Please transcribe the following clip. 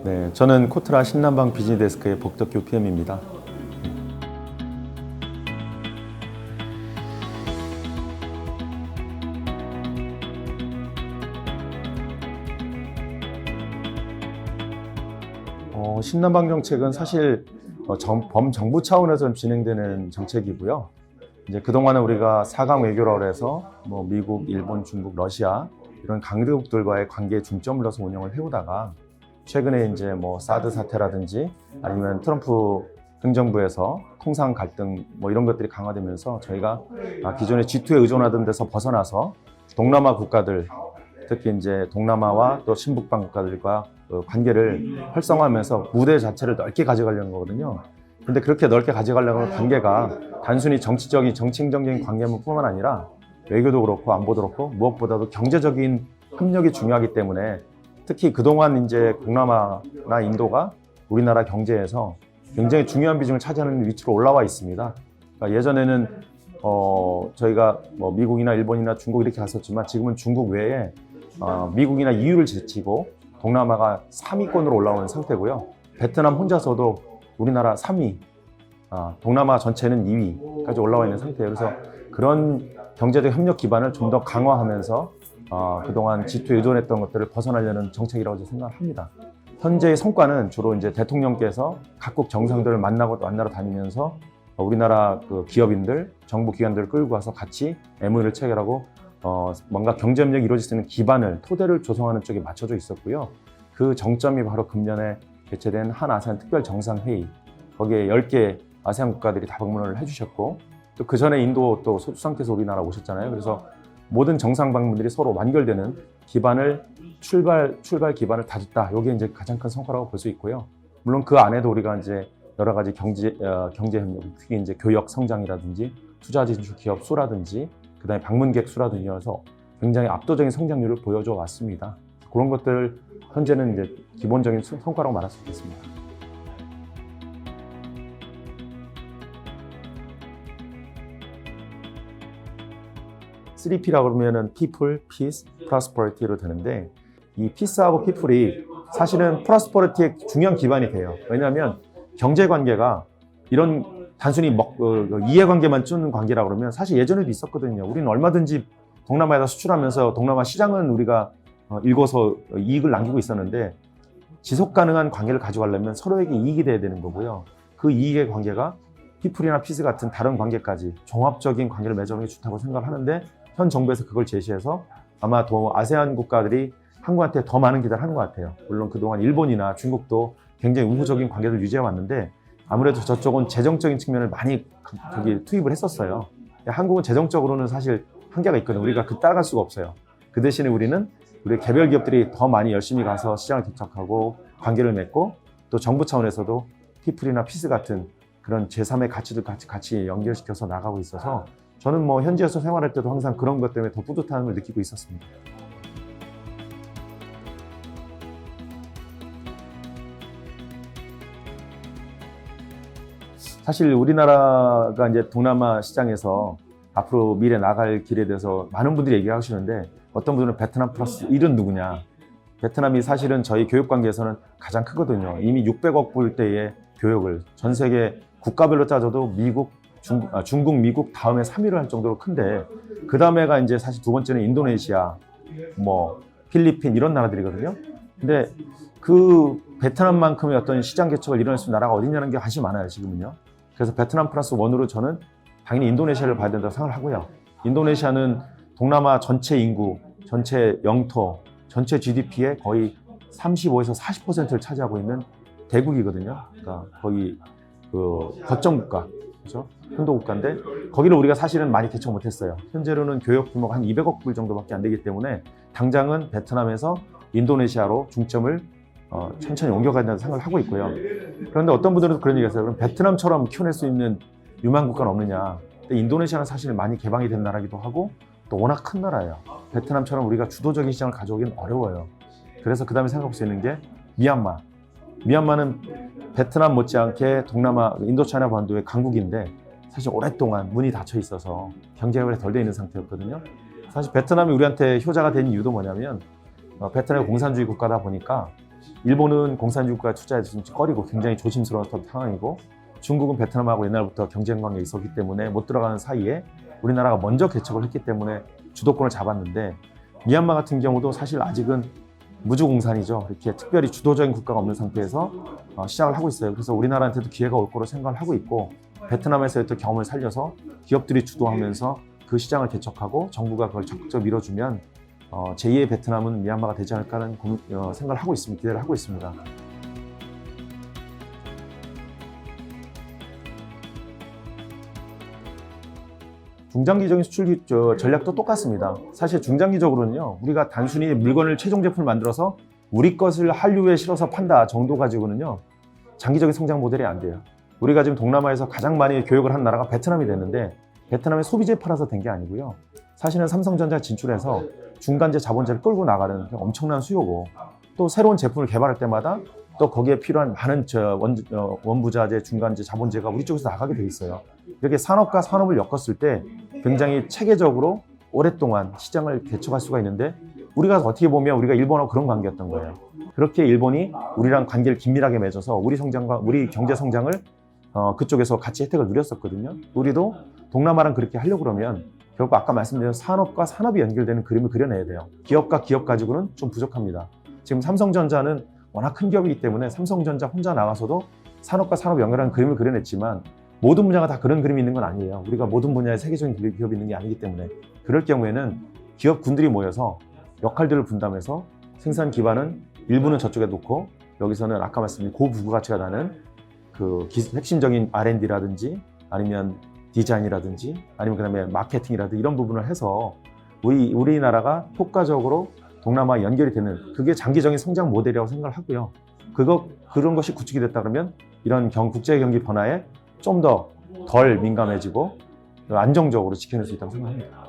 네, 저는 코트라 신남방 비즈니스데스크의 복덕규 PM입니다. 신남방 정책은 사실 범정부 차원에서 진행되는 정책이고요. 이제 그동안은 우리가 4강 외교라고 해서 미국, 일본, 중국, 러시아 이런 강대국들과의 관계에 중점을 둬서 운영을 해오다가 최근에 이제 사드 사태라든지 아니면 트럼프 행정부에서 통상 갈등 이런 것들이 강화되면서 저희가 기존의 G2에 의존하던 데서 벗어나서 동남아 국가들, 특히 이제 동남아와 또 신북방 국가들과 관계를 활성화하면서 무대 자체를 넓게 가져가려는 거거든요. 근데 그렇게 넓게 가져가려는 하는 관계가 단순히 정치적인 관계뿐만 아니라 외교도 그렇고 안보도 그렇고 무엇보다도 경제적인 협력이 중요하기 때문에 특히 그동안 이제 동남아나 인도가 우리나라 경제에서 굉장히 중요한 비중을 차지하는 위치로 올라와 있습니다. 그러니까 예전에는 저희가 미국이나 일본이나 중국 이렇게 갔었지만 지금은 중국 외에 미국이나 EU를 제치고 동남아가 3위권으로 올라오는 상태고요. 베트남 혼자서도 우리나라 3위, 동남아 전체는 2위까지 올라와 있는 상태예요. 그래서 그런 경제적 협력 기반을 좀 더 강화하면서 그동안 G2에 의존했던 것들을 벗어나려는 정책이라고 생각합니다. 현재의 성과는 주로 이제 대통령께서 각국 정상들을 만나러 다니면서 우리나라 그 기업인들, 정부 기관들을 끌고 와서 같이 MOU를 체결하고 뭔가 경제협력이 이루어질 수 있는 기반을, 토대를 조성하는 쪽에 맞춰져 있었고요. 그 정점이 바로 금년에 개최된 한 아세안 특별 정상회의, 거기에 10개 아세안 국가들이 다 방문을 해주셨고 또 그 전에 인도 또 수상께서 우리나라 오셨잖아요. 그래서 모든 정상 방문들이 서로 완결되는 기반을 출발 기반을 다졌다. 이게 이제 가장 큰 성과라고 볼 수 있고요. 물론 그 안에도 우리가 이제 여러 가지 경제 협력, 특히 이제 교역 성장이라든지 투자 진출 기업 수라든지 그다음에 방문객 수라든지 해서 굉장히 압도적인 성장률을 보여줘 왔습니다. 그런 것들 현재는 이제 기본적인 성과라고 말할 수 있겠습니다. (3P라고) 그러면은 People, Peace, Prosperity로 되는데 이 Peace하고 People이 사실은 Prosperity의 중요한 기반이 돼요. 왜냐하면 경제 관계가 이런 단순히 이해관계만 쫓는 관계라고 그러면 사실 예전에도 있었거든요. 우리는 얼마든지 동남아에다 수출하면서 동남아 시장은 우리가 일궈서 이익을 남기고 있었는데 지속 가능한 관계를 가져가려면 서로에게 이익이 돼야 되는 거고요. 그 이익의 관계가 피플이나 피스 같은 다른 관계까지 종합적인 관계를 맺어가는 게 좋다고 생각을 하는데 현 정부에서 그걸 제시해서 아마 더 아세안 국가들이 한국한테 더 많은 기대를 하는 것 같아요. 물론 그동안 일본이나 중국도 굉장히 우호적인 관계를 유지해 왔는데 아무래도 저쪽은 재정적인 측면을 많이 투입을 했었어요. 한국은 재정적으로는 사실 한계가 있거든요. 우리가 따라갈 수가 없어요. 그 대신에 우리는 우리 개별 기업들이 더 많이 열심히 가서 시장을 개척하고 관계를 맺고 또 정부 차원에서도 피플이나 피스 같은 그런 제3의 가치들 같이 연결시켜서 나가고 있어서 저는 현지에서 생활할 때도 항상 그런 것 때문에 더 뿌듯함을 느끼고 있었습니다. 사실 우리나라가 이제 동남아 시장에서 앞으로 미래 나갈 길에 대해서 많은 분들이 얘기하시는데 어떤 분들은 베트남 플러스 1은 누구냐. 베트남이 사실은 저희 교육 관계에서는 가장 크거든요. 이미 600억 불대의 교육을 전 세계 국가별로 따져도 중국, 미국 다음에 3위를 할 정도로 큰데 그 다음에가 이제 사실 두 번째는 인도네시아, 필리핀 이런 나라들이거든요. 근데 그 베트남만큼의 어떤 시장 개척을 이뤄낼 수 있는 나라가 어디냐는 게 관심이 많아요, 지금은요. 그래서 베트남 플러스 1으로 저는 당연히 인도네시아를 봐야 된다고 생각을 하고요. 인도네시아는 동남아 전체 인구, 전체 영토, 전체 GDP의 거의 35에서 40%를 차지하고 있는 대국이거든요. 그러니까 거의 거점 국가, 그렇죠? 현도 국가인데 거기를 우리가 사실은 많이 개척 못했어요. 현재로는 교역 규모가 한 200억 불 정도밖에 안 되기 때문에 당장은 베트남에서 인도네시아로 중점을 천천히 옮겨가야 된다는 생각을 하고 있고요. 그런데 어떤 분들은 그런 얘기를 했어요. 그럼 베트남처럼 키워낼 수 있는 유망 국가는 없느냐. 근데 인도네시아는 사실 많이 개방이 된 나라기도 하고 또 워낙 큰 나라예요. 베트남처럼 우리가 주도적인 시장을 가져오기는 어려워요. 그래서 그 다음에 생각할 수 있는 게 미얀마. 미얀마는 베트남 못지않게 동남아 인도차이나 반도의 강국인데 사실 오랫동안 문이 닫혀 있어서 경제가 덜 돼 있는 상태였거든요. 사실 베트남이 우리한테 효자가 된 이유도 뭐냐면 베트남이 공산주의 국가다 보니까 일본은 공산주의국가에 투자에 좀 꺼리고 굉장히 조심스러웠던 상황이고, 중국은 베트남하고 옛날부터 경쟁 관계에 있었기 때문에 못 들어가는 사이에 우리나라가 먼저 개척을 했기 때문에 주도권을 잡았는데, 미얀마 같은 경우도 사실 아직은 무주공산이죠. 이렇게 특별히 주도적인 국가가 없는 상태에서 시작을 하고 있어요. 그래서 우리나라한테도 기회가 올 거로 생각을 하고 있고, 베트남에서의 또 경험을 살려서 기업들이 주도하면서 그 시장을 개척하고 정부가 그걸 적극적으로 밀어주면 제2의 베트남은 미얀마가 되지 않을까라는 생각을 하고 있습니다. 기대를 하고 있습니다. 중장기적인 수출 전략도 똑같습니다. 사실 중장기적으로는요, 우리가 단순히 물건을 최종 제품을 만들어서 우리 것을 한류에 실어서 판다 정도 가지고는요, 장기적인 성장 모델이 안 돼요. 우리가 지금 동남아에서 가장 많이 교육을 한 나라가 베트남이 됐는데, 베트남에 소비재 팔아서 된 게 아니고요. 사실은 삼성전자 진출해서 중간재 자본재를 끌고 나가는 엄청난 수요고, 또 새로운 제품을 개발할 때마다 또 거기에 필요한 많은 원부자재, 중간재, 자본재가 우리 쪽에서 나가게 돼 있어요. 이렇게 산업과 산업을 엮었을 때 굉장히 체계적으로 오랫동안 시장을 개척할 수가 있는데, 우리가 어떻게 보면 우리가 일본하고 그런 관계였던 거예요. 그렇게 일본이 우리랑 관계를 긴밀하게 맺어서 우리 성장과 우리 경제 성장을 그쪽에서 같이 혜택을 누렸었거든요. 우리도 동남아랑 그렇게 하려고 그러면 결국 아까 말씀드린 산업과 산업이 연결되는 그림을 그려내야 돼요. 기업과 기업 가지고는 좀 부족합니다. 지금 삼성전자는 워낙 큰 기업이기 때문에 삼성전자 혼자 나가서도 산업과 산업 연결하는 그림을 그려냈지만, 모든 분야가 다 그런 그림이 있는 건 아니에요. 우리가 모든 분야에 세계적인 기업이 있는 게 아니기 때문에, 그럴 경우에는 기업군들이 모여서 역할들을 분담해서 생산 기반은 일부는 저쪽에 놓고, 여기서는 아까 말씀드린 고부가치가 나는 그 핵심적인 R&D라든지 아니면 디자인이라든지 아니면 그다음에 마케팅이라든지 이런 부분을 해서 우리나라가 효과적으로 동남아와 연결이 되는, 그게 장기적인 성장 모델이라고 생각을 하고요. 그런 것이 구축이 됐다 그러면 이런 국제 경기 변화에 좀 더 덜 민감해지고 안정적으로 지켜낼 수 있다고 생각합니다.